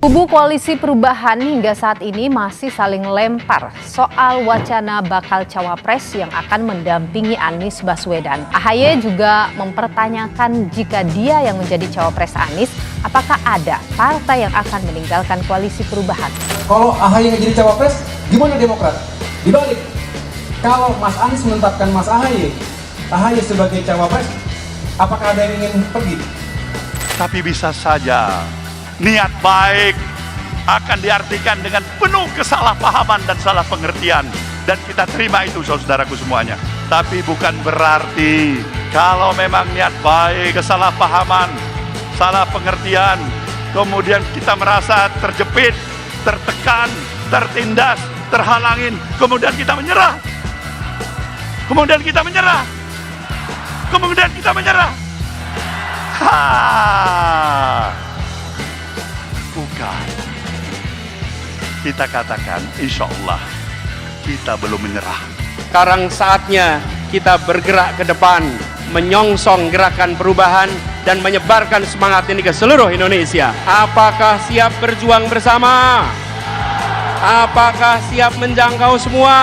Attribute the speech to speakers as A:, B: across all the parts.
A: Kubu Koalisi Perubahan hingga saat ini masih saling lempar soal wacana bakal cawapres yang akan mendampingi Anies Baswedan. AHY juga mempertanyakan jika dia yang menjadi cawapres Anies, apakah ada partai yang akan meninggalkan Koalisi Perubahan?
B: Kalau AHY yang jadi cawapres, gimana Demokrat? Dibalik, kalau Mas Anies menetapkan Mas AHY sebagai cawapres, apakah ada yang ingin pergi?
C: Tapi bisa saja niat baik akan diartikan dengan penuh kesalahpahaman dan salah pengertian. Dan kita terima itu saudaraku semuanya. Tapi bukan berarti kalau memang niat baik, kesalahpahaman, salah pengertian, kemudian kita merasa terjepit, tertekan, tertindas, terhalangin, kemudian kita menyerah. Kemudian kita menyerah. Kemudian kita menyerah. Bukan. Kita katakan insya Allah kita belum menyerah.
D: Sekarang saatnya kita bergerak ke depan, menyongsong gerakan perubahan dan menyebarkan semangat ini ke seluruh Indonesia. Apakah siap berjuang bersama? Apakah siap menjangkau semua?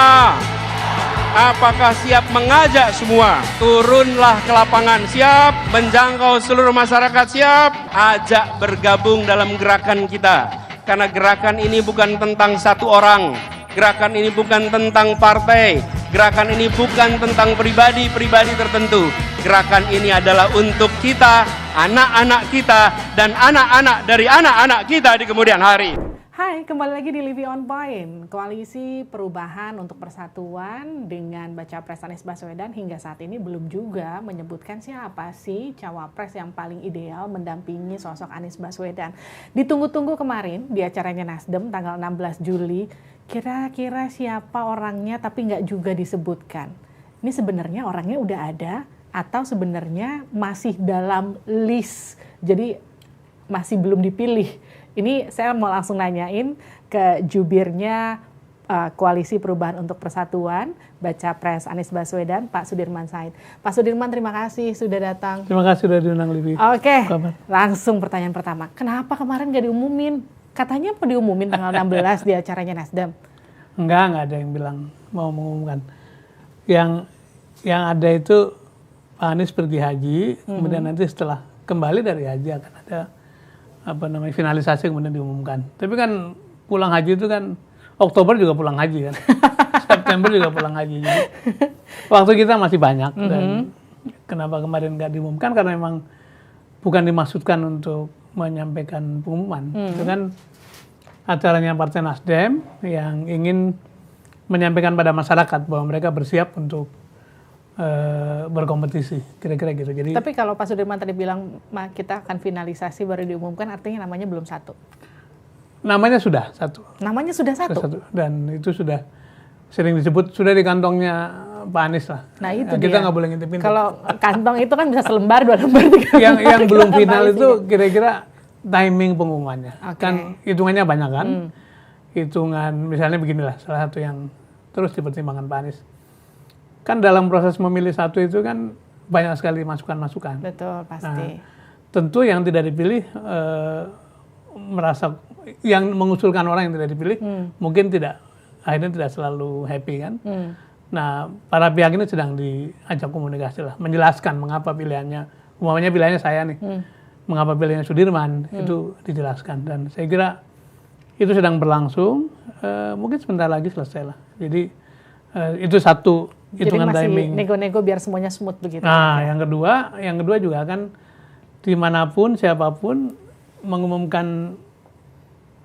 D: Apakah siap mengajak semua? Turunlah ke lapangan, siap menjangkau seluruh masyarakat, siap ajak bergabung dalam gerakan kita. Karena gerakan ini bukan tentang satu orang, gerakan ini bukan tentang partai, gerakan ini bukan tentang pribadi-pribadi tertentu. Gerakan ini adalah untuk kita, anak-anak kita, dan anak-anak dari anak-anak kita di kemudian hari.
E: Hai, kembali lagi di Living on Point. Koalisi Perubahan untuk Persatuan dengan Baca Pres Anies Baswedan hingga saat ini belum juga menyebutkan siapa sih cawapres yang paling ideal mendampingi sosok Anies Baswedan. Ditunggu-tunggu kemarin di acaranya Nasdem tanggal 16 Juli, kira-kira siapa orangnya tapi nggak juga disebutkan. Ini sebenarnya orangnya udah ada atau sebenarnya masih dalam list, jadi masih belum dipilih. Ini saya mau langsung nanyain ke jubirnya Koalisi Perubahan untuk Persatuan, Baca Pres Anies Baswedan, Pak Sudirman Said. Pak Sudirman, terima kasih sudah datang.
F: Terima kasih sudah diundang, Livi.
E: Oke, langsung pertanyaan pertama. Kenapa kemarin nggak diumumin? Katanya mau diumumin tanggal 16 di acaranya Nasdem.
F: Enggak ada yang bilang mau mengumumkan. Yang ada itu Pak Anies pergi haji, kemudian nanti setelah kembali dari haji akan ada finalisasi kemudian diumumkan. Tapi kan pulang haji itu kan Oktober juga pulang haji kan. September juga pulang haji. Jadi waktu kita masih banyak dan kenapa kemarin nggak diumumkan karena memang bukan dimaksudkan untuk menyampaikan pengumuman. Itu kan acaranya Partai Nasdem yang ingin menyampaikan pada masyarakat bahwa mereka bersiap untuk berkompetisi, kira-kira gitu. Jadi,
E: tapi kalau Pak Sudirman tadi bilang kita akan finalisasi baru diumumkan, artinya namanya belum satu.
F: Namanya sudah satu.
E: Namanya sudah satu.
F: Dan itu sudah sering disebut sudah di kantongnya Pak Anies lah.
E: Nah itu
F: kita nggak boleh ngintipin.
E: Kalau kantong itu kan bisa selembar, 2 lembar, 3 lembar.
F: Yang belum final itu kira-kira timing pengumumannya.
E: Okay.
F: Kan hitungannya banyak kan. Hitungan misalnya beginilah, salah satu yang terus dipertimbangkan Pak Anies. Kan dalam proses memilih satu itu kan banyak sekali masukan-masukan.
E: Betul, pasti.
F: Nah, tentu yang tidak dipilih merasa yang mengusulkan orang yang tidak dipilih mungkin akhirnya tidak selalu happy kan. Nah, para pihak ini sedang diajak komunikasi lah, menjelaskan mengapa pilihannya, umpamanya pilihannya saya nih, mengapa pilihannya Sudirman itu dijelaskan dan saya kira itu sedang berlangsung, mungkin sebentar lagi selesai lah. Jadi itu satu hitungan timing.
E: Jadi masih nego-nego biar semuanya smooth begitu.
F: Nah, yang kedua juga kan dimanapun siapapun mengumumkan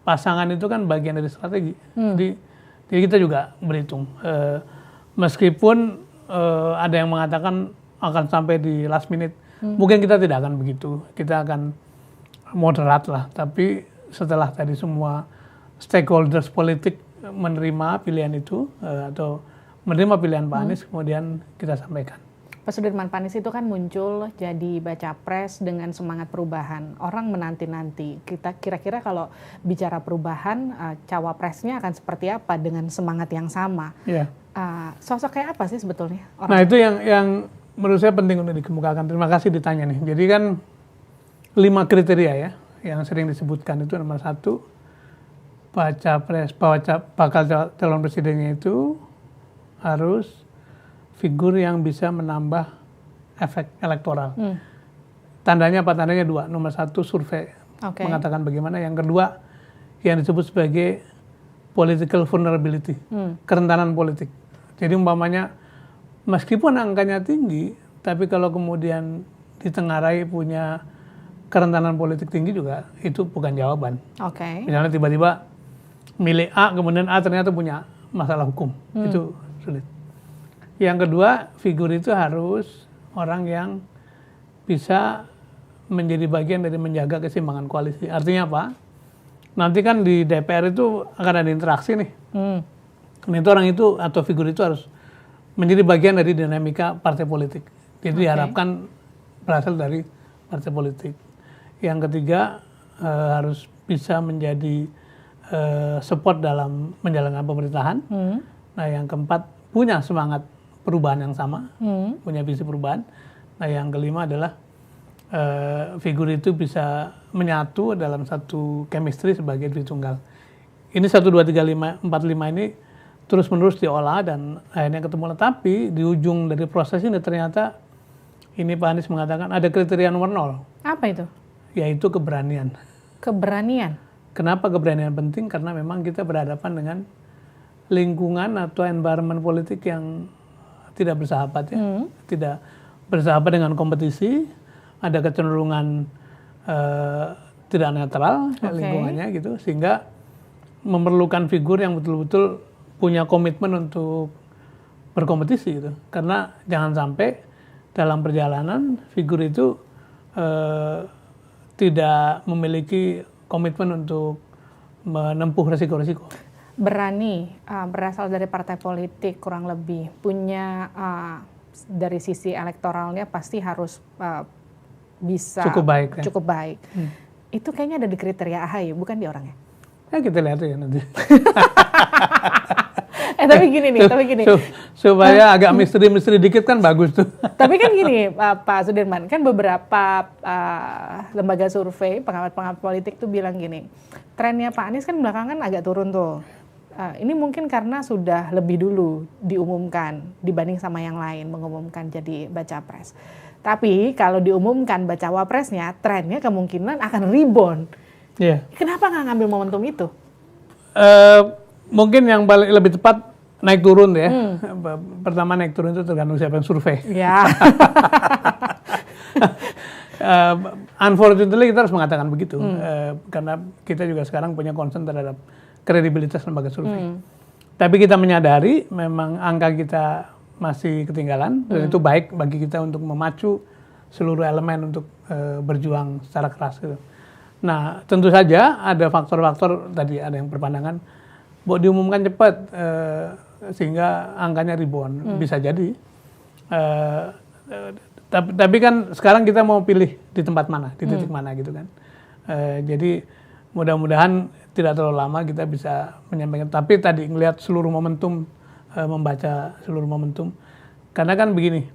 F: pasangan itu kan bagian dari strategi. Jadi kita juga berhitung. Meskipun ada yang mengatakan akan sampai di last minute, mungkin kita tidak akan begitu. Kita akan moderat lah. Tapi setelah tadi semua stakeholders politik menerima pilihan itu atau menerima pilihan Pak Anies, kemudian kita sampaikan.
E: Pak Sudirman, Pak Anies itu kan muncul jadi baca pres dengan semangat perubahan. Orang menanti-nanti. Kita kira-kira kalau bicara perubahan, cawapresnya akan seperti apa dengan semangat yang sama?
F: Yeah.
E: Sosok kayak apa sih sebetulnya?
F: Nah itu yang menurut saya penting untuk dikemukakan. Terima kasih ditanya nih. Jadi kan 5 kriteria ya yang sering disebutkan itu nomor 1 bakal calon presidennya itu harus figur yang bisa menambah efek elektoral. Tandanya apa? Tandanya dua. Nomor satu, survei mengatakan bagaimana. Yang kedua, yang disebut sebagai political vulnerability, kerentanan politik. Jadi umpamanya meskipun angkanya tinggi, tapi kalau kemudian ditengarai punya kerentanan politik tinggi juga, itu bukan jawaban. Misalnya tiba-tiba milih A, kemudian A ternyata punya masalah hukum, itu sulit. Yang kedua, figur itu harus orang yang bisa menjadi bagian dari menjaga keseimbangan koalisi. Artinya apa? Nanti kan di DPR itu akan ada interaksi nih. Nah, itu orang itu atau figur itu harus menjadi bagian dari dinamika partai politik. Jadi diharapkan berasal dari partai politik. Yang ketiga, harus bisa menjadi support dalam menjalankan pemerintahan. Nah, yang keempat, punya semangat perubahan yang sama, punya visi perubahan. Nah, yang kelima adalah figur itu bisa menyatu dalam satu chemistry sebagai diri tunggal. Ini 1, 2, 3, 5, 4, 5 ini terus-menerus diolah dan akhirnya ketemu. Tapi di ujung dari proses ini ternyata ini Pak Anies mengatakan ada kriteria nomor 0.
E: Apa itu?
F: Yaitu keberanian.
E: Keberanian?
F: Kenapa keberanian penting? Karena memang kita berhadapan dengan lingkungan atau environment politik yang tidak bersahabat ya. Tidak bersahabat dengan kompetisi, ada kecenderungan tidak netral lingkungannya gitu, sehingga memerlukan figur yang betul-betul punya komitmen untuk berkompetisi gitu. Karena jangan sampai dalam perjalanan figur itu tidak memiliki komitmen untuk menempuh resiko-resiko.
E: Berani, berasal dari partai politik kurang lebih, punya dari sisi elektoralnya pasti harus bisa cukup baik. Itu kayaknya ada di kriteria AHY, bukan di orangnya?
F: Ya kita lihat ya nanti.
E: Tapi gini.
F: Supaya agak misteri-misteri dikit kan bagus tuh.
E: Tapi kan gini, Pak Sudirman, kan beberapa lembaga survei, pengamat-pengamat politik tuh bilang gini, trennya Pak Anies kan belakangan agak turun tuh. Ini mungkin karena sudah lebih dulu diumumkan dibanding sama yang lain mengumumkan jadi baca pres. Tapi kalau diumumkan bacawa presnya, trennya kemungkinan akan rebound.
F: Yeah.
E: Kenapa nggak ngambil momentum itu?
F: Mungkin yang lebih tepat naik turun ya. Pertama naik turun itu tergantung siapa yang survei.
E: Ya.
F: Unfortunately kita harus mengatakan begitu. Karena kita juga sekarang punya concern terhadap kredibilitas lembaga survei. Tapi kita menyadari memang angka kita masih ketinggalan, dan itu baik bagi kita untuk memacu seluruh elemen untuk berjuang secara keras gitu. Nah, tentu saja ada faktor-faktor, tadi ada yang berpandangan bahwa diumumkan cepat sehingga angkanya rebound, bisa jadi. Tapi kan sekarang kita mau pilih di tempat mana, di titik mana gitu kan. Jadi mudah-mudahan tidak terlalu lama kita bisa menyampaikan. Tapi tadi ngelihat seluruh momentum, membaca seluruh momentum, karena kan begini,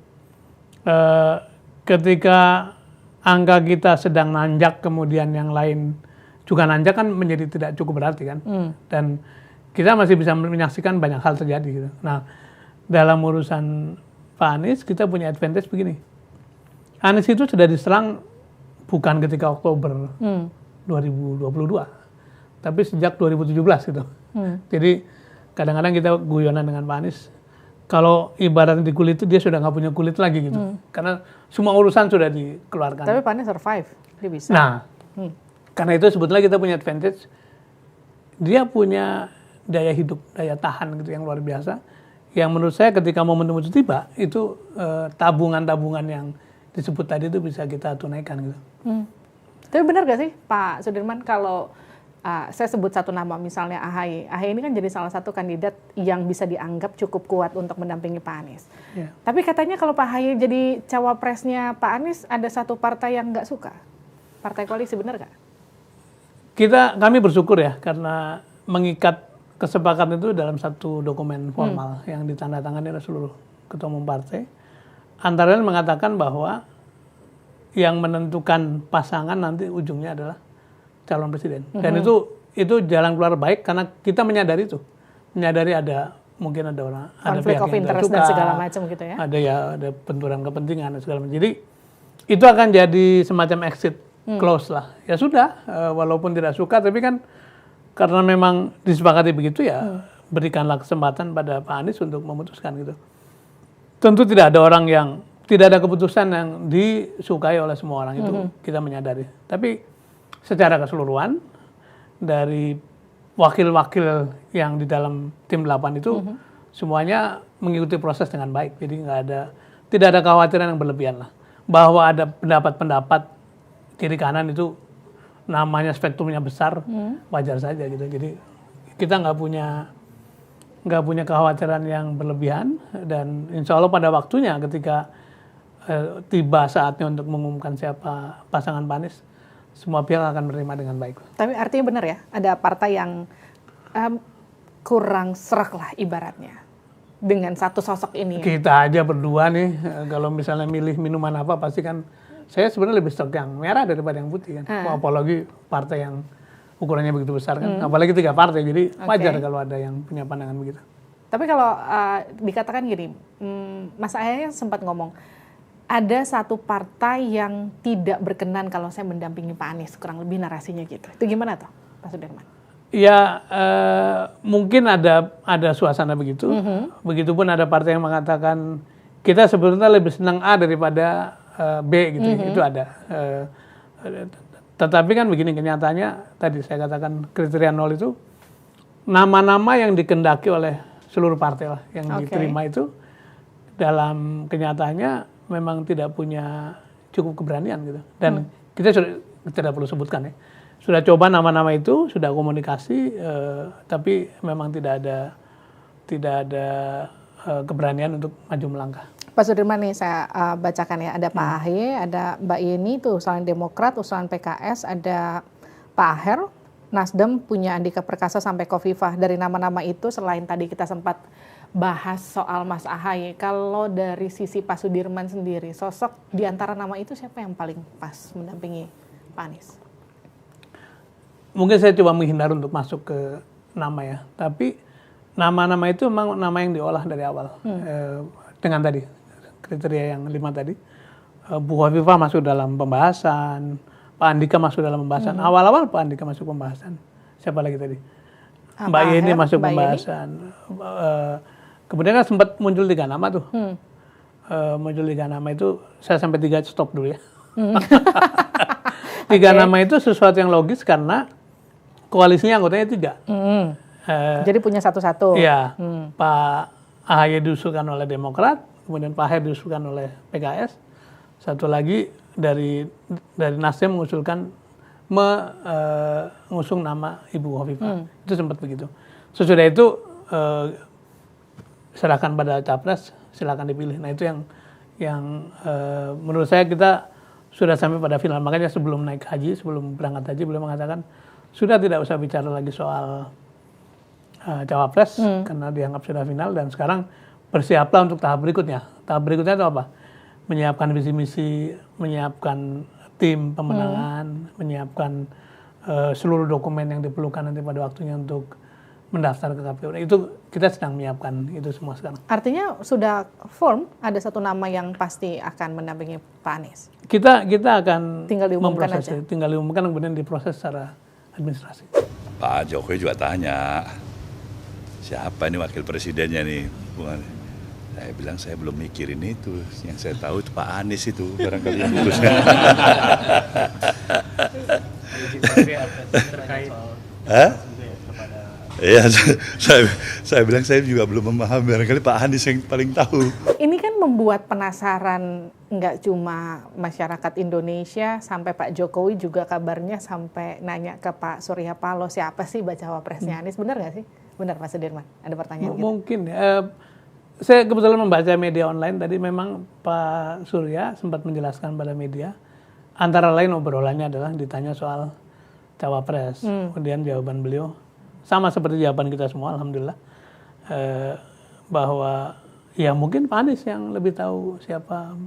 F: ketika angka kita sedang nanjak kemudian yang lain juga nanjak kan menjadi tidak cukup berarti kan, dan kita masih bisa menyaksikan banyak hal terjadi gitu. Nah, dalam urusan Pak Anies kita punya advantage begini, Anies itu sudah diserang bukan ketika Oktober 2022, tapi sejak 2017 gitu. Jadi kadang-kadang kita guyonan dengan Pak Anies, kalau ibaratnya di kulit itu dia sudah nggak punya kulit lagi gitu, karena semua urusan sudah dikeluarkan.
E: Tapi Pak Anies survive, dia bisa.
F: Nah, karena itu sebetulnya kita punya advantage, dia punya daya hidup, daya tahan gitu yang luar biasa, yang menurut saya ketika momentum itu tiba, itu tabungan-tabungan yang disebut tadi itu bisa kita tunaikan gitu.
E: Tapi benar gak sih Pak Sudirman kalau saya sebut satu nama misalnya AHY. AHY ini kan jadi salah satu kandidat yang bisa dianggap cukup kuat untuk mendampingi Pak Anies. Yeah. Tapi katanya kalau Pak AHY jadi cawapresnya Pak Anies, ada satu partai yang nggak suka. Partai koalisi, benar gak?
F: Kami bersyukur ya, karena mengikat kesepakatan itu dalam satu dokumen formal yang ditandatangani oleh seluruh ketua umum partai. Antara lain mengatakan bahwa yang menentukan pasangan nanti ujungnya adalah calon presiden. Dan itu itu jalan keluar baik karena kita menyadari mungkin ada orang ada
E: Konflik
F: pihak
E: of
F: yang tidak
E: interest
F: suka,
E: dan segala macam gitu ya.
F: ada benturan kepentingan dan segala macam. Jadi itu akan jadi semacam exit clause lah. Ya sudah, walaupun tidak suka, tapi kan karena memang disepakati begitu ya, berikanlah kesempatan pada Pak Anies untuk memutuskan gitu. Tentu tidak ada keputusan yang disukai oleh semua orang, itu kita menyadari. Tapi secara keseluruhan dari wakil-wakil yang di dalam tim 8 itu semuanya mengikuti proses dengan baik. Jadi tidak ada kekhawatiran yang berlebihan lah. Bahwa ada pendapat-pendapat kiri kanan itu namanya spektrumnya besar, wajar saja gitu. Jadi kita nggak punya kekhawatiran yang berlebihan, dan insya Allah pada waktunya ketika tiba saatnya untuk mengumumkan siapa pasangan Pak Anies, semua pihak akan menerima dengan baik.
E: Tapi artinya benar ya, ada partai yang kurang serak lah ibaratnya dengan satu sosok ini.
F: Kita aja berdua nih, kalau misalnya milih minuman apa, pasti kan saya sebenarnya lebih serak yang merah daripada yang putih kan. Apalagi partai yang ukurannya begitu besar kan, apalagi 3 partai, jadi wajar kalau ada yang punya pandangan begitu.
E: Tapi kalau dikatakan gini, Mas Ahaye sempat ngomong, ada satu partai yang tidak berkenan kalau saya mendampingi Pak Anies, kurang lebih narasinya gitu. Itu gimana tuh, Pak Sudirman?
F: Ya mungkin ada suasana begitu. Begitupun ada partai yang mengatakan kita sebetulnya lebih senang A daripada B gitu. Itu ada. Tetapi kan begini kenyataannya, tadi saya katakan kriteria 0 itu nama-nama yang dikendaki oleh seluruh partai lah yang diterima itu dalam kenyataannya memang tidak punya cukup keberanian gitu. Dan kita sudah tidak perlu sebutkan ya. Sudah coba nama-nama itu, sudah komunikasi, tapi memang tidak ada keberanian untuk maju melangkah.
E: Pak Sudirman nih saya bacakan ya, ada Pak Ahaye, ada Mbak Yeni itu usulan Demokrat, usulan PKS, ada Pak Aher, Nasdem punya Andika Perkasa sampai Khofifah. Dari nama-nama itu selain tadi kita sempat bahas soal Mas Ahaye, kalau dari sisi Pak Sudirman sendiri, sosok di antara nama itu siapa yang paling pas mendampingi Pak Anies?
F: Mungkin saya coba menghindar untuk masuk ke nama ya, tapi nama-nama itu memang nama yang diolah dari awal. Dengan tadi kriteria yang 5 tadi, Bu Khofifah masuk dalam pembahasan, Pak Andika masuk dalam pembahasan. Awal-awal Pak Andika masuk pembahasan. Siapa lagi tadi? Mbak Yeni masuk pembahasan. Kemudian kan sempat muncul 3 nama tuh. Muncul 3 nama itu, saya sampai 3 stop dulu ya. 3 nama itu sesuatu yang logis karena koalisinya anggotanya 3.
E: Jadi punya satu-satu.
F: Iya, Pak Ahaye diusulkan oleh Demokrat, kemudian Pak Aher diusulkan oleh PKS, satu lagi dari Nasdem mengusung nama Ibu Khofifah. Itu sempat begitu. Sesudah itu serahkan pada capres, silakan dipilih. Nah itu yang menurut saya kita sudah sampai pada final. Makanya sebelum naik haji, sebelum berangkat haji, beliau mengatakan sudah tidak usah bicara lagi soal cawapres karena dianggap sudah final, dan sekarang bersiaplah untuk tahap berikutnya. Tahap berikutnya itu apa? Menyiapkan visi misi, menyiapkan tim pemenangan, menyiapkan seluruh dokumen yang diperlukan nanti pada waktunya untuk mendaftar ke KPU. Itu kita sedang menyiapkan itu semua sekarang.
E: Artinya sudah firm ada satu nama yang pasti akan mendampingi Pak Anies.
F: Kita akan
E: tinggal diumumkan aja.
F: Tinggal diumumkan, kemudian diproses secara administrasi.
C: Pak Jokowi juga tanya, siapa ini wakil presidennya nih? Saya bilang saya belum mikirin itu. Yang saya tahu itu Pak Anies itu barangkali yang urusnya. Iya, saya bilang saya juga belum memahami, barangkali Pak Anies yang paling tahu.
E: Ini kan membuat penasaran nggak cuma masyarakat Indonesia, sampai Pak Jokowi juga kabarnya sampai nanya ke Pak Surya Paloh, siapa sih bacawa presnya Anies, benar nggak sih? Benar Pak Sudirman, ada pertanyaan gitu?
F: Mungkin, saya kebetulan membaca media online tadi, memang Pak Surya sempat menjelaskan pada media, antara lain obrolannya adalah ditanya soal cawapres, kemudian jawaban beliau sama seperti jawaban kita semua, alhamdulillah, bahwa ya mungkin Pak Anies yang lebih tahu siapa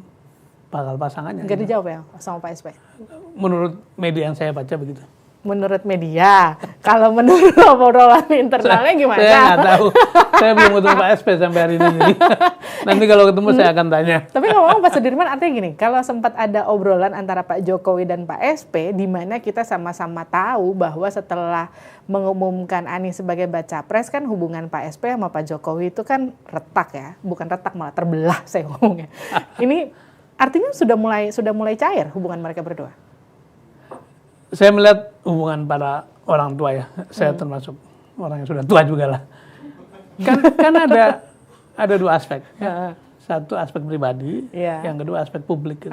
F: bakal pasangannya.
E: Nggak dijawab ya sama Pak SB?
F: Menurut media yang saya baca begitu.
E: menurut media. Kalau menurut obrolan internalnya gimana?
F: Saya nggak tahu. Saya belum ketemu Pak SP sampai hari ini. Jadi nanti kalau ketemu saya akan tanya.
E: Tapi ngomong Pak Sudirman, artinya gini, kalau sempat ada obrolan antara Pak Jokowi dan Pak SP, di mana kita sama-sama tahu bahwa setelah mengumumkan Anies sebagai baca pres, kan hubungan Pak SP sama Pak Jokowi itu kan retak ya, bukan retak malah terbelah saya ngomongnya. Ini artinya sudah mulai cair hubungan mereka berdua.
F: Saya melihat hubungan para orang tua ya. Saya termasuk orang yang sudah tua juga lah. Kan ada dua aspek. Ya. Satu aspek pribadi, yang kedua aspek publik. Gitu.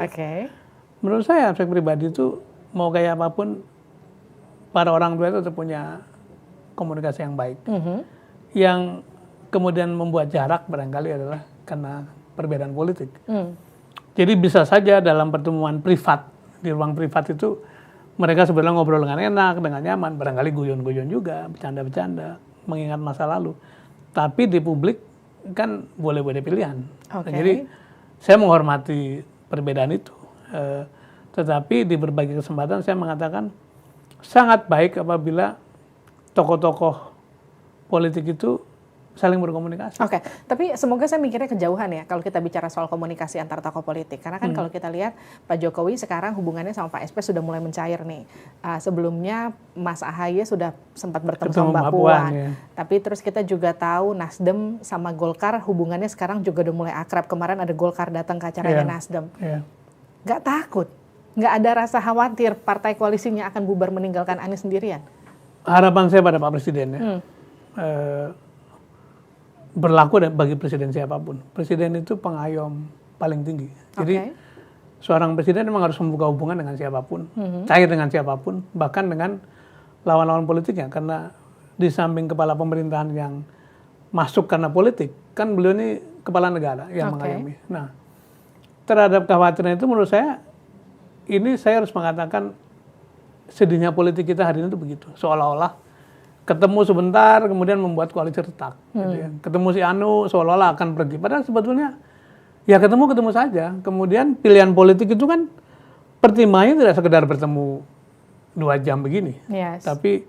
F: Menurut saya aspek pribadi itu mau kayak apapun, para orang tua itu tetap punya komunikasi yang baik. Yang kemudian membuat jarak barangkali adalah karena perbedaan politik. Jadi bisa saja dalam pertemuan privat, di ruang privat itu mereka sebenarnya ngobrol dengan enak, dengan nyaman, barangkali guyon-guyon juga, bercanda-bercanda, mengingat masa lalu. Tapi di publik kan boleh-boleh pilihan. Jadi saya menghormati perbedaan itu. Tetapi di berbagai kesempatan saya mengatakan sangat baik apabila tokoh-tokoh politik itu saling berkomunikasi.
E: Tapi semoga saya mikirnya kejauhan ya kalau kita bicara soal komunikasi antar tokoh politik. Karena kan kalau kita lihat Pak Jokowi sekarang hubungannya sama Pak SP sudah mulai mencair nih. Sebelumnya Mas AHY sudah sempat bertemu sama Mbak Puan. Ya. Tapi terus kita juga tahu Nasdem sama Golkar hubungannya sekarang juga udah mulai akrab. Kemarin ada Golkar datang ke acaranya Nasdem. Nggak takut? Nggak ada rasa khawatir partai koalisinya akan bubar meninggalkan Anies sendirian?
F: Harapan saya pada Pak Presiden ya. Berlaku bagi presiden siapapun. Presiden itu pengayom paling tinggi. Jadi seorang presiden memang harus membuka hubungan dengan siapapun, cair dengan siapapun, bahkan dengan lawan-lawan politiknya. Karena di samping kepala pemerintahan yang masuk karena politik, kan beliau ini kepala negara yang mengayomi. Nah, terhadap kekhawatiran itu menurut saya, ini saya harus mengatakan sedihnya politik kita hari ini itu begitu. Seolah-olah ketemu sebentar, kemudian membuat koalisi retak. Gitu ya. Ketemu si Anu, seolah-olah akan pergi. Padahal sebetulnya, ya ketemu saja. Kemudian pilihan politik itu kan, pertimbangannya tidak sekedar bertemu 2 jam begini. Tapi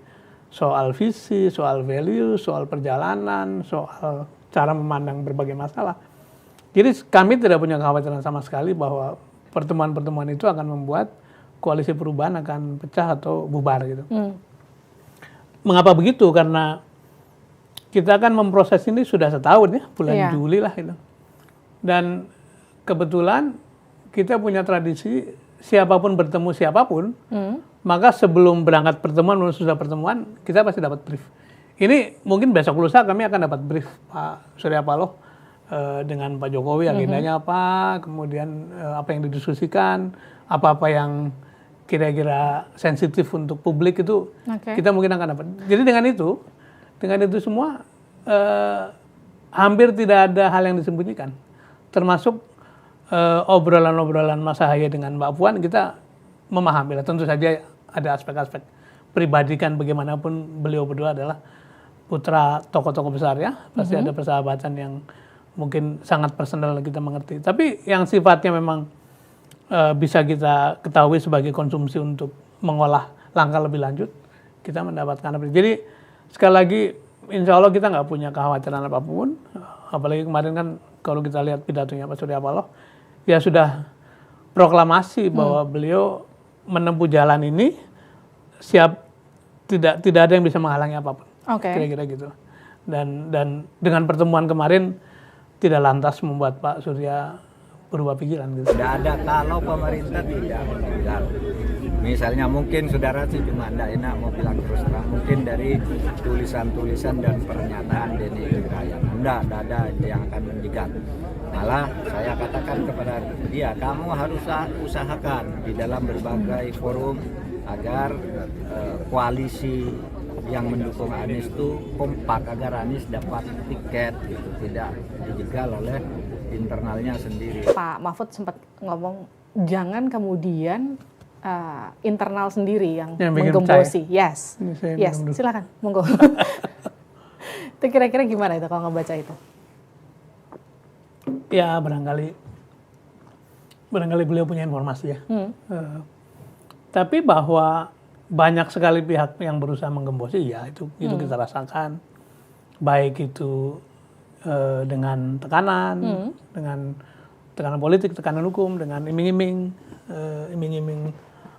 F: soal visi, soal value, soal perjalanan, soal cara memandang berbagai masalah. Jadi kami tidak punya kekhawatiran sama sekali bahwa pertemuan-pertemuan itu akan membuat koalisi perubahan akan pecah atau bubar gitu. Mengapa begitu? Karena kita kan memproses ini sudah setahun ya, bulan Juli lah itu. Dan kebetulan kita punya tradisi siapapun bertemu siapapun, maka sebelum berangkat pertemuan, sudah pertemuan, kita pasti dapat brief. Ini mungkin besok lusa kami akan dapat brief Pak Surya Paloh dengan Pak Jokowi, agendanya apa, kemudian apa yang didiskusikan, apa-apa yang kira-kira sensitif untuk publik itu kita mungkin akan dapat. Jadi dengan itu semua hampir tidak ada hal yang disembunyikan. Termasuk obrolan-obrolan Mas AHY dengan Mbak Puan kita memahami. Tentu saja ada aspek-aspek pribadi kan bagaimanapun beliau berdua adalah putra tokoh-tokoh besar ya. Pasti ada persahabatan yang mungkin sangat personal kita mengerti. Tapi yang sifatnya memang bisa kita ketahui sebagai konsumsi untuk mengolah langkah lebih lanjut, kita mendapatkan apa. Jadi sekali lagi, insya Allah kita nggak punya kekhawatiran apapun. Apalagi kemarin kan kalau kita lihat pidatonya Pak Surya Paloh, ya sudah proklamasi bahwa beliau menempuh jalan ini siap, tidak ada yang bisa menghalangi apapun. Kira-kira gitu. Dan dengan pertemuan kemarin tidak lantas membuat Pak Surya berubah pikiran gitu.
G: Tidak ada kalau pemerintah tidak bilang. Misalnya mungkin saudara sih cuma tidak enak mau bilang terus terang. Mungkin dari tulisan-tulisan dan pernyataan Denny Indrayana. Tidak ada yang akan menjigat. Malah saya katakan kepada dia, kamu harus usahakan di dalam berbagai forum agar koalisi yang mendukung Anies itu kompak agar Anies dapat tiket gitu, tidak dijegal oleh internalnya sendiri.
E: Pak Mahfud sempat ngomong jangan kemudian internal sendiri yang menggembosi. Yes, silakan, monggo. Itu kira-kira gimana itu kalau ngebaca itu?
F: Ya barangkali beliau punya informasi ya. Tapi bahwa banyak sekali pihak yang berusaha menggembosi, ya itu kita rasakan. Baik itu dengan tekanan, dengan tekanan politik, tekanan hukum, dengan iming-iming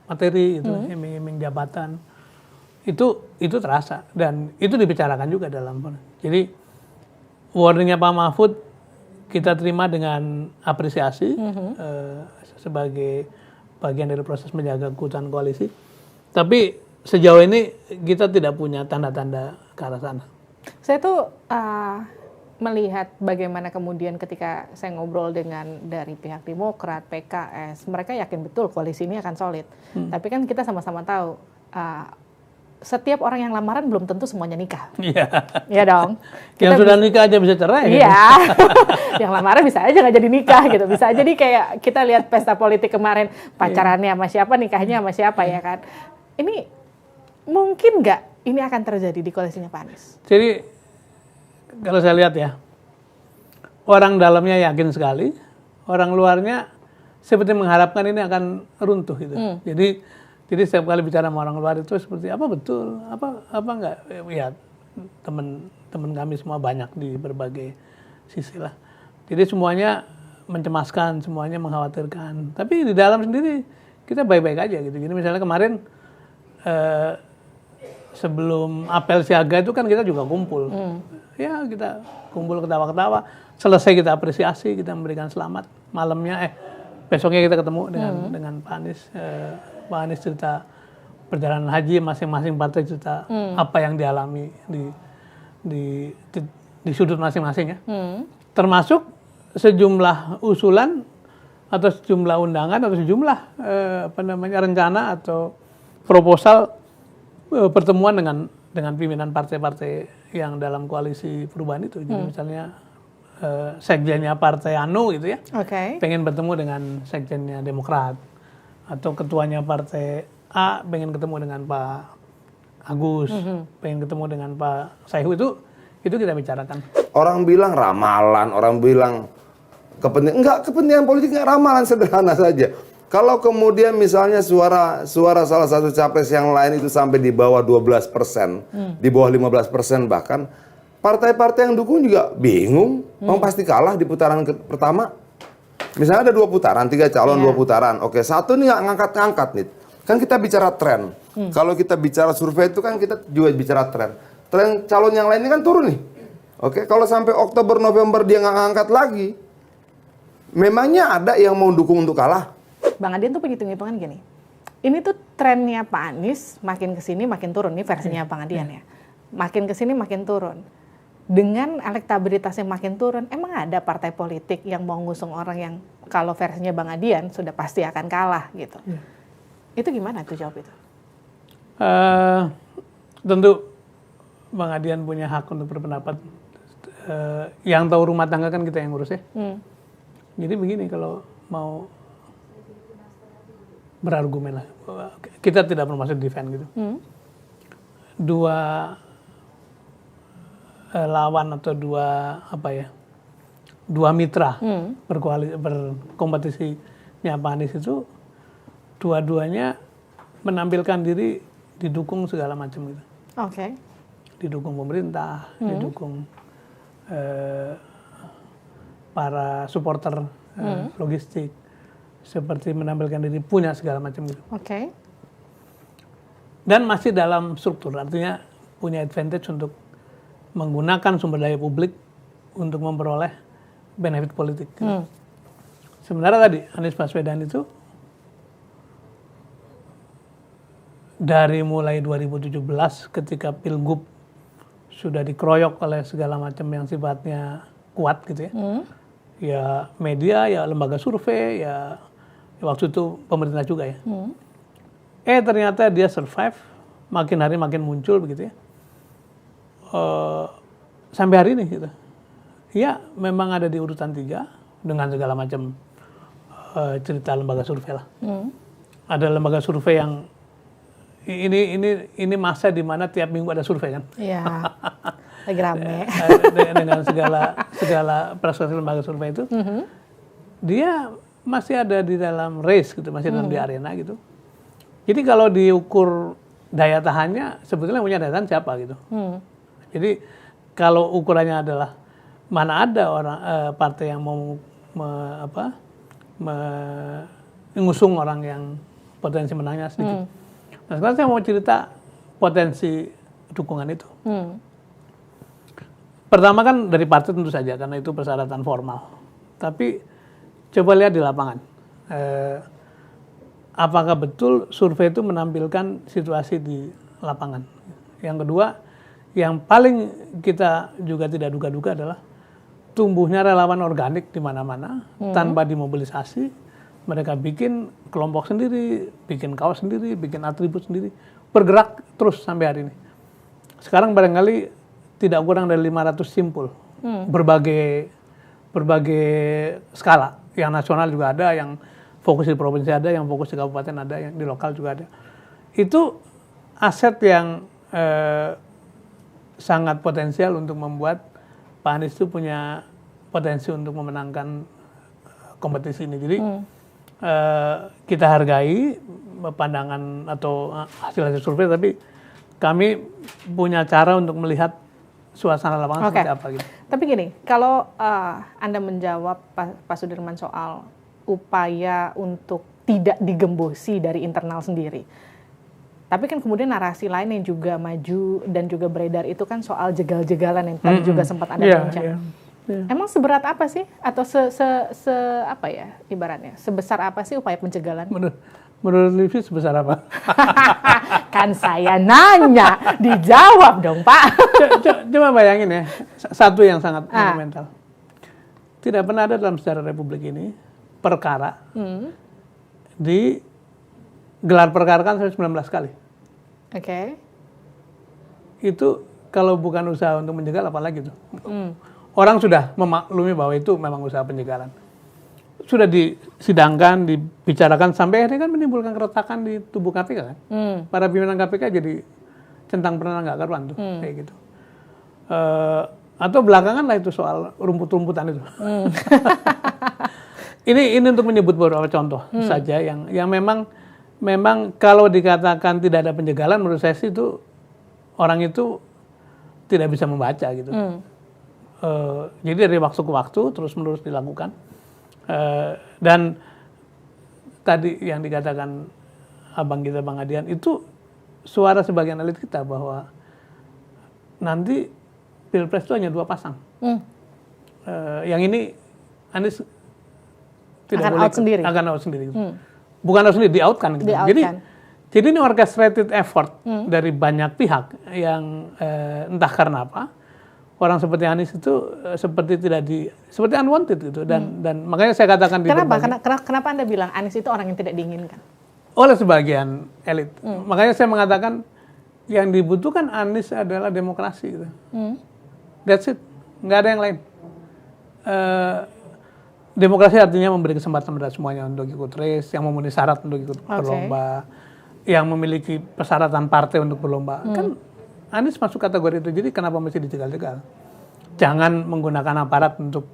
F: materi, iming-iming jabatan. Itu terasa dan itu dibicarakan juga dalam. Jadi warningnya Pak Mahfud kita terima dengan apresiasi sebagai bagian dari proses menjaga keutuhan koalisi. Tapi sejauh ini kita tidak punya tanda-tanda ke arah sana.
E: Saya tuh melihat bagaimana kemudian ketika saya ngobrol dengan dari pihak Demokrat, PKS, mereka yakin betul koalisi ini akan solid. Tapi kan kita sama-sama tahu setiap orang yang lamaran belum tentu semuanya nikah.
F: Iya.
E: Iya dong.
F: Yang sudah nikah aja bisa cerai.
E: Iya. Yang lamaran bisa aja nggak jadi nikah gitu. Bisa jadi kayak kita lihat pesta politik kemarin, pacarannya sama siapa, nikahnya sama siapa ya kan. Ini mungkin nggak ini akan terjadi di koalisinya Pak Anies?
F: Jadi kalau saya lihat ya, orang dalamnya yakin sekali, orang luarnya seperti mengharapkan ini akan runtuh gitu. Jadi setiap kali bicara sama orang luar itu seperti apa betul, apa enggak, ya teman kami semua banyak di berbagai sisi lah. Jadi semuanya mencemaskan, semuanya mengkhawatirkan. Tapi di dalam sendiri kita baik-baik aja gitu. Jadi misalnya kemarin sebelum apel siaga itu kan kita juga kumpul. Ya kita kumpul ketawa-ketawa. Selesai kita apresiasi, kita memberikan selamat. Malamnya besoknya kita ketemu dengan Pak Anies. Pak Anies cerita perjalanan haji, masing-masing partai cerita apa yang dialami di sudut masing-masing ya. Termasuk sejumlah usulan atau sejumlah undangan atau sejumlah rencana atau proposal pertemuan dengan pimpinan partai-partai yang dalam koalisi perubahan itu. Jadi misalnya sekjennya partai Anu gitu ya, pengen bertemu dengan sekjennya Demokrat, atau ketuanya partai A pengen ketemu dengan Pak Agus, pengen ketemu dengan Pak Saihu, itu kita bicarakan.
H: Orang bilang ramalan, orang bilang kepentingan politik nggak, ramalan sederhana saja. Kalau kemudian misalnya suara salah satu capres yang lain itu sampai di bawah 12%, di bawah 15% bahkan, partai-partai yang dukung juga bingung, pasti kalah di putaran pertama. Misalnya ada 2 putaran, 3 calon, 2 putaran. Oke, satu nih nggak ngangkat-ngangkat nih. Kan kita bicara tren. Kalau kita bicara survei itu kan kita juga bicara tren. Tren calon yang lain ini kan turun nih. Oke, kalau sampai Oktober, November dia nggak ngangkat lagi, memangnya ada yang mau dukung untuk kalah?
E: Bang Adian tuh hitung-hitungan gini. Ini tuh trennya Pak Anies makin kesini makin turun. Ini versinya Bang Adian ya. Makin kesini makin turun. Dengan elektabilitasnya makin turun, emang ada partai politik yang mau ngusung orang yang kalau versinya Bang Adian sudah pasti akan kalah gitu. Itu gimana tuh jawab itu?
F: Tentu Bang Adian punya hak untuk berpendapat. Yang tahu rumah tangga kan kita yang ngurus ya. Jadi begini, kalau mau berargumen lah, kita tidak bermaksud defend gitu. Dua lawan atau dua mitra berkompetisinya Pak Anies itu dua-duanya menampilkan diri didukung segala macam gitu. Didukung pemerintah, didukung para supporter logistik, seperti menampilkan diri punya segala macam gitu. Dan masih dalam struktur, artinya punya advantage untuk menggunakan sumber daya publik untuk memperoleh benefit politik. Sebenarnya tadi Anies Baswedan itu dari mulai 2017 ketika Pilgub sudah dikeroyok oleh segala macam yang sifatnya kuat gitu ya. Ya media, ya lembaga survei, ya waktu itu pemerintah juga ya. Ternyata dia survive, makin hari makin muncul begitu ya. Sampai hari ini gitu. Ya memang ada di urutan 3 dengan segala macam cerita lembaga survei lah. Ada lembaga survei yang ini masa di mana tiap minggu ada survei kan. Iya.
E: Lagi rame.
F: Dengan segala prestasi lembaga survei itu, dia masih ada di dalam race gitu, masih dalam di arena gitu. Jadi kalau diukur daya tahannya sebetulnya punya daya tahan siapa gitu. Jadi kalau ukurannya adalah mana ada orang partai yang mau mengusung orang yang potensi menangnya sedikit. Nah sekarang saya mau cerita potensi dukungan itu. Pertama kan dari partai tentu saja karena itu persyaratan formal. Tapi coba lihat di lapangan. Apakah betul survei itu menampilkan situasi di lapangan? Yang kedua, yang paling kita juga tidak duga-duga adalah tumbuhnya relawan organik di mana-mana tanpa dimobilisasi. Mereka bikin kelompok sendiri, bikin kaos sendiri, bikin atribut sendiri, bergerak terus sampai hari ini. Sekarang barangkali tidak kurang dari 500 simpul, berbagai skala. Yang nasional juga ada, yang fokus di provinsi ada, yang fokus di kabupaten ada, yang di lokal juga ada. Itu aset yang sangat potensial untuk membuat Pak Anies itu punya potensi untuk memenangkan kompetisi ini. Jadi kita hargai pandangan atau hasil survei, tapi kami punya cara untuk melihat suasana lapangan seperti apa gitu.
E: Tapi gini, kalau Anda menjawab Pak Sudirman soal upaya untuk tidak digembosi dari internal sendiri, tapi kan kemudian narasi lain yang juga maju dan juga beredar itu kan soal jegal-jegalan yang tadi juga sempat Anda bincang. Emang seberat apa sih atau apa ya ibaratnya? Sebesar apa sih upaya pencegalan?
F: Menurut Livi sebesar apa?
E: Kan saya nanya, dijawab dong Pak.
F: Coba bayangin ya, satu yang sangat fundamental. Tidak pernah ada dalam sejarah Republik ini perkara digelar perkara kan 19 kali.
E: Oke.
F: Itu kalau bukan usaha untuk menjegal apalagi tuh. Orang sudah memaklumi bahwa itu memang usaha penjegalan. Sudah disidangkan, dibicarakan sampai akhirnya kan menimbulkan keretakan di tubuh KPK kan. Para pimpinan KPK jadi centang perenang nggak karuan tuh kayak gitu. Atau belakangan lah itu soal rumput-rumputan itu. Ini untuk menyebut beberapa contoh saja yang memang kalau dikatakan tidak ada penjegalan menurut saya sih itu orang itu tidak bisa membaca gitu. Jadi dari waktu ke waktu terus-menerus dilakukan. Dan tadi yang dikatakan abang kita Bang Adian itu suara sebagian elit kita bahwa nanti Pilpres itu hanya 2 pasang. Yang ini Anies tidak
E: akan
F: boleh
E: akan
F: out sendiri. Bukan out sendiri, di-out-kan gitu. Jadi ini orchestrated effort dari banyak pihak yang entah karena apa orang seperti Anies itu seperti unwanted gitu dan makanya saya katakan
E: kenapa Anda bilang Anies itu orang yang tidak diinginkan?
F: Oleh sebagian elit. Makanya saya mengatakan yang dibutuhkan Anies adalah demokrasi gitu. That's it. Nggak ada yang lain. Demokrasi artinya memberi kesempatan pada semuanya untuk ikut race, yang memenuhi syarat untuk ikut berlomba, yang memiliki persyaratan partai untuk berlomba. Kan Anies masuk kategori itu, jadi kenapa mesti dijegal-jegal? Jangan menggunakan aparat untuk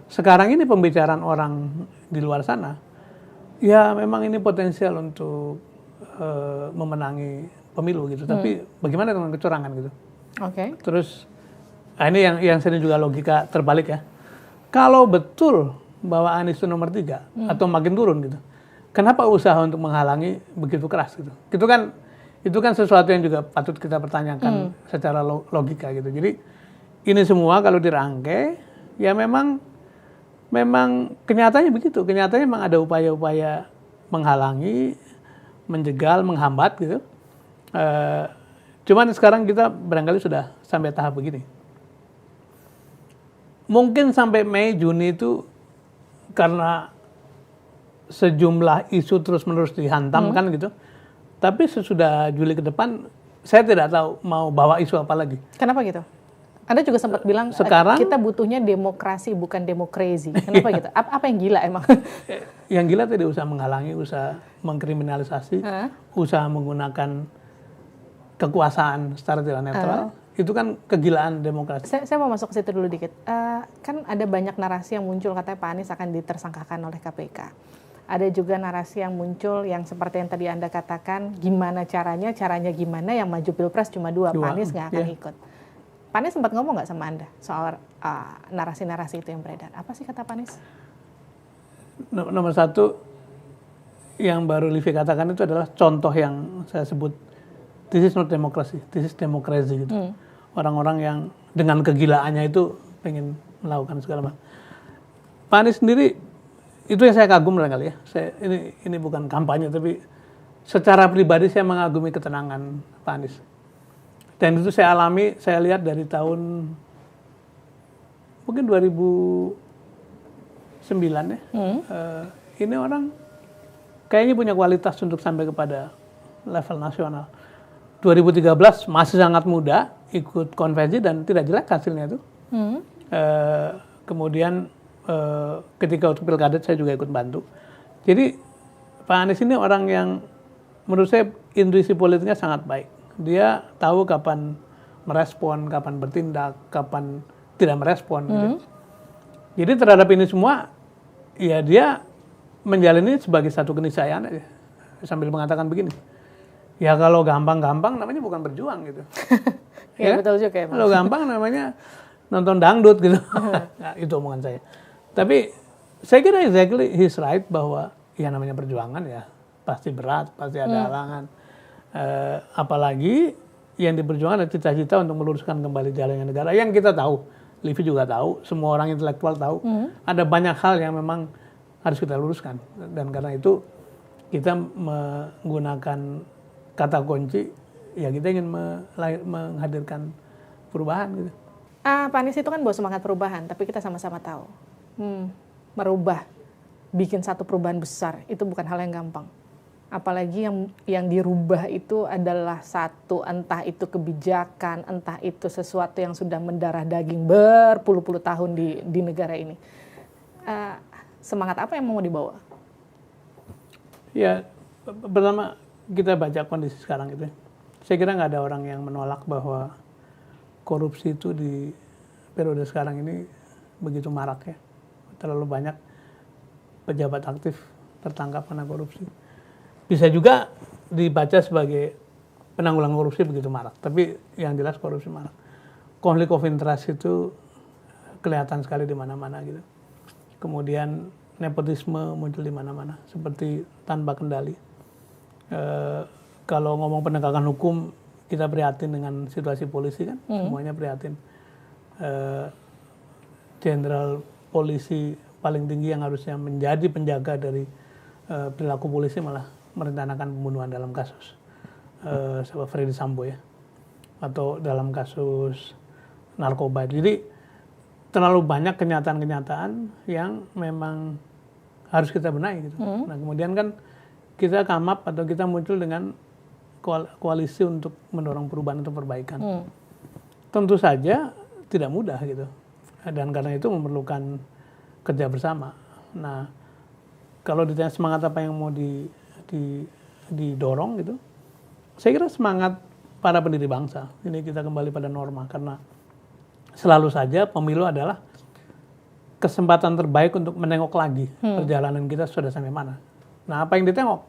F: sekarang ini pembicaraan orang di luar sana. Ya memang ini potensial untuk memenangi pemilu gitu. Tapi bagaimana dengan kecurangan gitu? Terus ini yang sering juga logika terbalik ya. Kalau betul bahwa Anies itu nomor 3 atau makin turun gitu, kenapa usaha untuk menghalangi begitu keras gitu? Itu kan sesuatu yang juga patut kita pertanyakan secara logika gitu. Jadi ini semua kalau dirangkai ya memang kenyataannya begitu. Kenyataannya memang ada upaya-upaya menghalangi, menjegal, menghambat gitu. Cuman sekarang kita barangkali sudah sampai tahap begini. Mungkin sampai Mei, Juni itu karena sejumlah isu terus-menerus dihantamkan gitu. Tapi sesudah Juli ke depan, saya tidak tahu mau bawa isu apa lagi. Kenapa gitu? Anda juga sempat bilang sekarang kita butuhnya demokrasi bukan demokrasi. Kenapa gitu? Apa yang gila emang? Yang gila tadi usaha menghalangi, usaha mengkriminalisasi, usaha menggunakan kekuasaan secara tidak netral. Itu kan kegilaan demokrasi. Saya mau masuk ke situ dulu dikit. Kan ada banyak narasi yang muncul katanya Pak Anies akan ditersangkakan oleh KPK.
E: ada juga narasi yang muncul yang seperti yang tadi Anda katakan, gimana caranya gimana, yang maju Pilpres cuma dua. Pak Anies nggak akan ikut. Pak Anies sempat ngomong nggak sama Anda soal narasi-narasi itu yang beredar? Apa sih kata Pak Anies?
F: Nomor satu, yang baru Livi katakan itu adalah contoh yang saya sebut, this is not democracy, this is democracy gitu. Orang-orang yang dengan kegilaannya itu pengen melakukan segala macam. Pak Anies sendiri, itu yang saya kagum barangkali ya. Ini bukan kampanye, tapi secara pribadi saya mengagumi ketenangan Pak Anies. Dan itu saya alami, saya lihat dari tahun mungkin 2009 ya. Ini orang kayaknya punya kualitas untuk sampai kepada level nasional. 2013 masih sangat muda, ikut konvensi dan tidak jelek hasilnya itu. Kemudian ketika untuk pilkada saya juga ikut bantu. Jadi Pak Anies ini orang yang menurut saya intuisi politiknya sangat baik. Dia tahu kapan merespon, kapan bertindak, kapan tidak merespon. Gitu. Jadi terhadap ini semua, ya dia menjalani sebagai satu keniscayaan aja. Sambil mengatakan begini, ya kalau gampang-gampang namanya bukan berjuang gitu.
E: Ya betul juga ya.
F: Kalau gampang namanya nonton dangdut gitu. Nah, itu omongan saya. Tapi saya kira exactly he's right bahwa ya namanya perjuangan ya pasti berat, pasti ada halangan. Apalagi yang diperjuangkan adalah cita-cita untuk meluruskan kembali jalannya negara. Yang kita tahu, Livi juga tahu, semua orang intelektual tahu, ada banyak hal yang memang harus kita luruskan. Dan karena itu kita menggunakan kata kunci, ya kita ingin menghadirkan perubahan gitu.
E: Pak Anies itu kan bawa semangat perubahan, tapi kita sama-sama tahu, merubah, bikin satu perubahan besar, itu bukan hal yang gampang. Apalagi yang dirubah itu adalah satu, entah itu kebijakan, entah itu sesuatu yang sudah mendarah daging berpuluh-puluh tahun di negara ini. Semangat apa yang mau dibawa?
F: Ya, pertama kita baca kondisi sekarang itu. Saya kira nggak ada orang yang menolak bahwa korupsi itu di periode sekarang ini begitu marak ya. Terlalu banyak pejabat aktif tertangkap karena korupsi. Bisa juga dibaca sebagai penanggulangan korupsi begitu marak. Tapi yang jelas korupsi marak. Konflik of interest itu kelihatan sekali di mana-mana gitu. Kemudian nepotisme muncul di mana-mana. Seperti tanpa kendali. Kalau ngomong penegakan hukum, kita prihatin dengan situasi polisi kan. Semuanya prihatin. Jenderal polisi paling tinggi yang harusnya menjadi penjaga dari perilaku polisi malah merencanakan pembunuhan dalam kasus Freddy Sambo ya, atau dalam kasus narkoba. Jadi terlalu banyak kenyataan-kenyataan yang memang harus kita benahi gitu. Nah kemudian kan kita come up atau kita muncul dengan koalisi untuk mendorong perubahan atau perbaikan. Tentu saja tidak mudah gitu, dan karena itu memerlukan kerja bersama. Nah kalau ditanya semangat apa yang mau didorong gitu, saya kira semangat para pendiri bangsa. Ini kita kembali pada norma, karena selalu saja pemilu adalah kesempatan terbaik untuk menengok lagi perjalanan kita sudah sampai mana. Nah apa yang ditengok?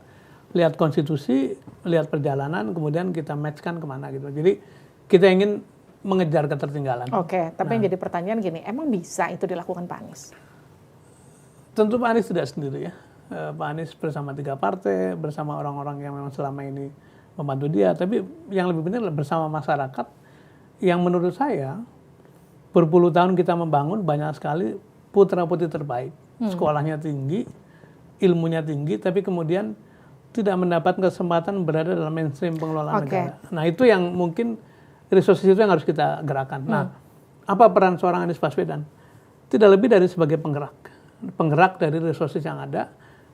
F: Lihat konstitusi, lihat perjalanan, kemudian kita matchkan kemana gitu. Jadi kita ingin mengejar ketertinggalan.
E: Oke, tapi yang jadi pertanyaan gini, emang bisa itu dilakukan Pak Anies?
F: Tentu Pak Anies tidak sendiri ya. Pak Anies bersama 3 partai, bersama orang-orang yang memang selama ini membantu dia. Tapi yang lebih penting adalah bersama masyarakat yang menurut saya berpuluh tahun kita membangun banyak sekali putra-putri terbaik. Sekolahnya tinggi, ilmunya tinggi, tapi kemudian tidak mendapat kesempatan berada dalam mainstream pengelolaan negara. Nah itu yang mungkin resources itu yang harus kita gerakkan. Nah apa peran seorang Anies Baswedan? Tidak lebih dari sebagai penggerak dari resources yang ada.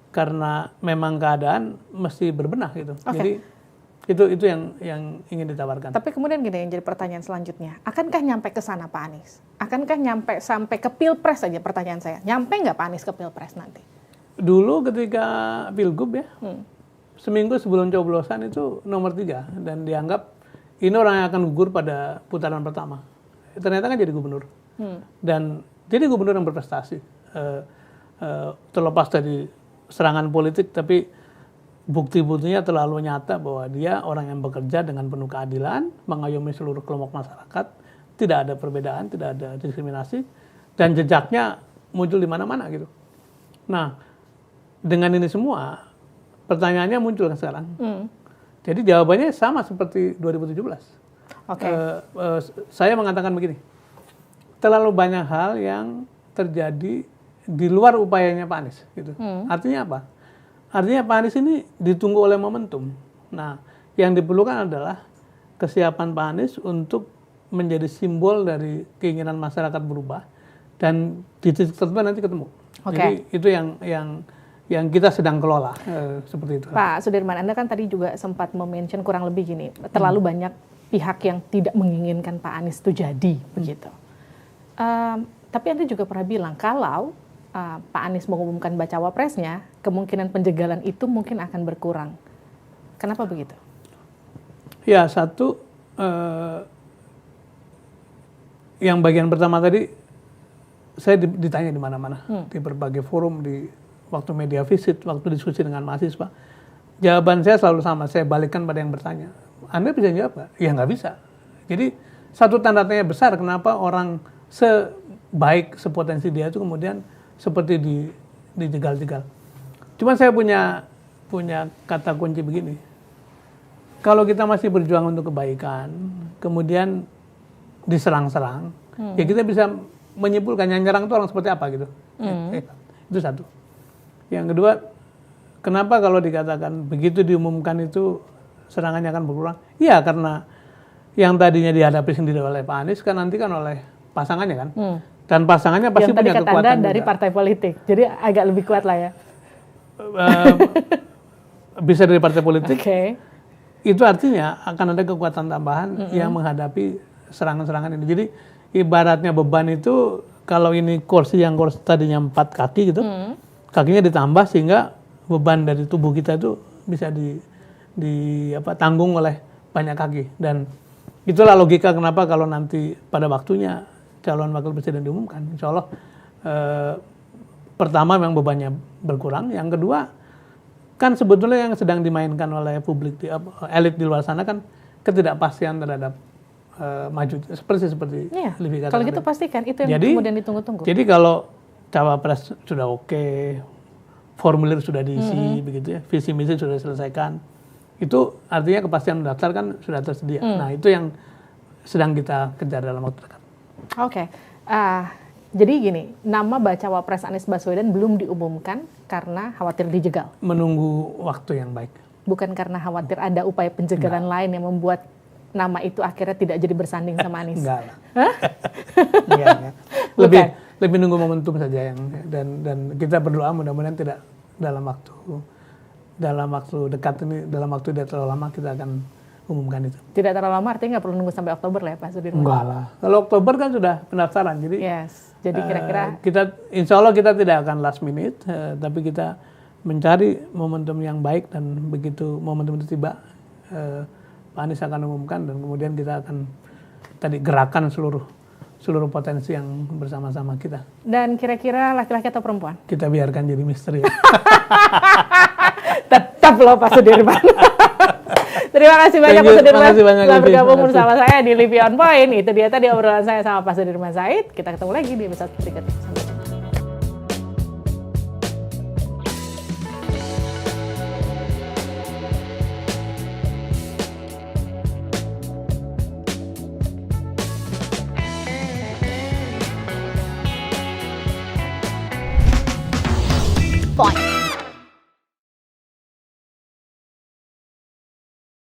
F: Karena memang keadaan mesti berbenah gitu. Jadi itu yang ingin ditawarkan.
E: Tapi kemudian gini yang jadi pertanyaan selanjutnya, akankah nyampe ke sana Pak Anies? Akankah nyampe sampai ke Pilpres saja pertanyaan saya? Nyampe nggak Pak Anies ke Pilpres nanti?
F: Dulu ketika Pilgub ya, seminggu sebelum coblosan itu nomor 3 dan dianggap ini orang yang akan gugur pada putaran pertama. Ternyata kan jadi gubernur dan jadi gubernur yang berprestasi. Terlepas dari serangan politik, tapi bukti-buktinya terlalu nyata bahwa dia orang yang bekerja dengan penuh keadilan, mengayomi seluruh kelompok masyarakat, tidak ada perbedaan, tidak ada diskriminasi, dan jejaknya muncul di mana-mana gitu. Nah, dengan ini semua, pertanyaannya muncul kan sekarang. Jadi jawabannya sama seperti 2017. Saya mengatakan begini, terlalu banyak hal yang terjadi di luar upayanya Pak Anies. Gitu. Artinya apa? Artinya Pak Anies ini ditunggu oleh momentum. Nah, yang diperlukan adalah kesiapan Pak Anies untuk menjadi simbol dari keinginan masyarakat berubah, dan di titik tertentu nanti ketemu. Jadi itu yang kita sedang kelola, seperti itu.
E: Pak Sudirman, Anda kan tadi juga sempat mention kurang lebih gini, terlalu banyak pihak yang tidak menginginkan Pak Anies itu jadi, begitu. Tapi Anda juga pernah bilang kalau Pak Anies mengumumkan bacawa presnya, kemungkinan penjagalan itu mungkin akan berkurang. Kenapa begitu?
F: Ya, satu, yang bagian pertama tadi, saya ditanya di mana-mana, di berbagai forum, di waktu media visit, waktu diskusi dengan mahasiswa. Jawaban saya selalu sama, saya balikkan pada yang bertanya. Anda bisa jawab nggak? Ya nggak bisa. Jadi satu tanda tanya besar kenapa orang sebaik, sepotensi dia itu kemudian seperti dijegal-jegal. Cuman saya punya kata kunci begini. Kalau kita masih berjuang untuk kebaikan, kemudian diserang-serang, ya kita bisa menyimpulkan yang nyerang itu orang seperti apa gitu. Itu satu. Yang kedua, kenapa kalau dikatakan begitu diumumkan itu serangannya akan berkurang? Iya, karena yang tadinya dihadapi sendiri oleh Pak Anies kan nanti kan oleh pasangannya kan. Dan pasangannya pasti punya kekuatan juga.
E: Yang tadi kata Anda dari partai politik, jadi agak lebih kuat lah ya.
F: Bisa dari partai politik.
E: Itu
F: artinya akan ada kekuatan tambahan yang menghadapi serangan-serangan ini. Jadi ibaratnya beban itu, kalau ini kursi tadinya 4 kaki gitu, kakinya ditambah sehingga beban dari tubuh kita itu bisa tanggung oleh banyak kaki. Dan itulah logika kenapa kalau nanti pada waktunya calon wakil presiden diumumkan, insya Allah pertama memang bebannya berkurang. Yang kedua, kan sebetulnya yang sedang dimainkan oleh publik, elit di luar sana kan ketidakpastian terhadap maju, seperti Livi katakan.
E: Kalau gitu pastikan itu yang kemudian ditunggu-tunggu.
F: Jadi kalau cawapres sudah oke, formulir sudah diisi, begitu ya, visi misi sudah diselesaikan, itu artinya kepastian mendaftar kan sudah tersedia. Nah, itu yang sedang kita kejar dalam waktu dekat.
E: Jadi gini, nama bacawa pres Anies Baswedan belum diumumkan karena khawatir dijegal. Menunggu
F: waktu yang baik.
E: Bukan karena khawatir ada upaya penjegalan lain yang membuat nama itu akhirnya tidak jadi bersanding sama Anies.
F: Enggak lah. Enggak. Lebih nunggu momentum saja dan kita berdoa mudah-mudahan tidak dalam waktu dekat ini, dalam waktu tidak terlalu lama kita akan umumkan itu.
E: Tidak terlalu lama artinya nggak perlu nunggu sampai Oktober lah ya Pak Sudirman?
F: Enggak lah. Kalau Oktober kan sudah pendaftaran, jadi
E: jadi kira-kira
F: insya Allah kita tidak akan last minute, tapi kita mencari momentum yang baik, dan begitu momentum itu tiba, Pak Anies akan umumkan, dan kemudian kita akan gerakan seluruh potensi yang bersama-sama kita.
E: Dan kira-kira laki-laki atau perempuan?
F: Kita biarkan jadi misteri.
E: Tetap loh Pak Sudirman. Terima kasih banyak Pak Sudirman telah bergabung bersama saya di Livi On Point. Itu dia tadi obrolan saya sama Pak Sudirman Said. Kita ketemu lagi di episode berikutnya. Sampai jumpa.
A: Point.